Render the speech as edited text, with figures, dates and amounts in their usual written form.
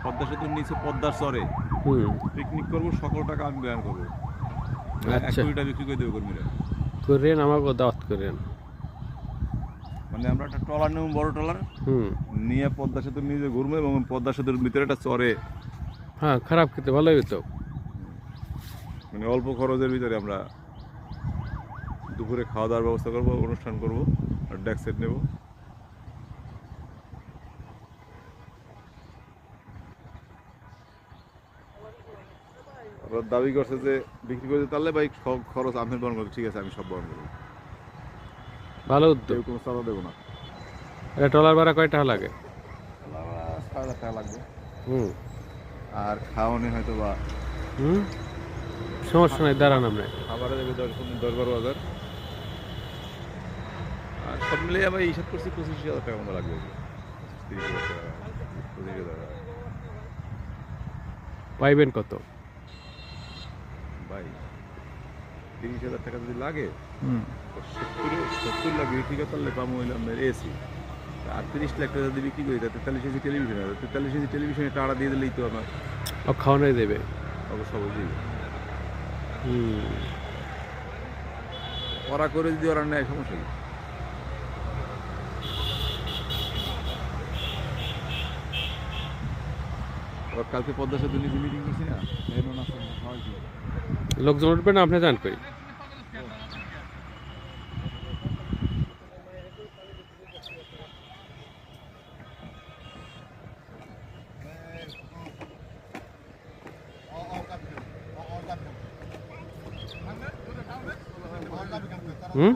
পদ্মা সেতুর নিচে পদ্মার চরে পিকনিক করবো, সকল টাকা আমি বয়ান করবো। 1 কোটি টাকা বিক্রি করে দেবো কর্মীরা। করেন, আমাকে দাওয়াত করেন। মানে আমরা একটা ট্রলার নেব, বড় ট্রলার নিয়ে পদ্মা সেতুর নিচে ঘুরবো এবং পদ্মা সেতুর ভিতরে একটা চরে। হ্যাঁ, খারাপ খেতে ভালোই হতো। মানে অল্প খরচের ভিতরে আমরা দুপুরে খাওয়া দাওয়ার ব্যবস্থা করবো, অনুষ্ঠান করবো, আর ডেক সেট নেবো। আপনার দাবি করছে যে বিক্রি করতে পারলে ভাই সব খরচ আমি বহন করবো। ঠিক আছে, আমি সব বহন করবো। ভালো উদ্যোগ। কোনো চাঁদা দেবো না। এটা ট্রলার ভাড়া কয় টাকা লাগে? 6,000 টাকা লাগবে। আর খাওয়ানি হয়তো বা সমস্যা নাই, দাঁড়ান আমরা। খাবারে দেবে 10-12,000। আর সব মিলিয়ে আবার হিসাব করছি 25,000 টাকা মতো লাগবে। 30,000 টাকা, 25,000 টাকা। পাইবেন কত? ভাই 30,000 টাকা যদি লাগে, 70 লাখ বিক্রি করতে পারলে পাবো হইলাম এসি। আর 30 লাখ টাকা যদি বিক্রি করি, 43 ইঞ্চি টেলিভিশন হবে। 43 ইঞ্চি টেলিভিশনে টাকা দিয়ে দিলেই তো আমার খাওয়ানোই দেবে। অবশ্য দিবে। ওরা করে যদি ওরা নেয়, সমস্যা কি? কালকে পদ্মা সেতু নিচে মিটিং করছি না, লোকজন উঠবে না, আপনি যান কই? হুম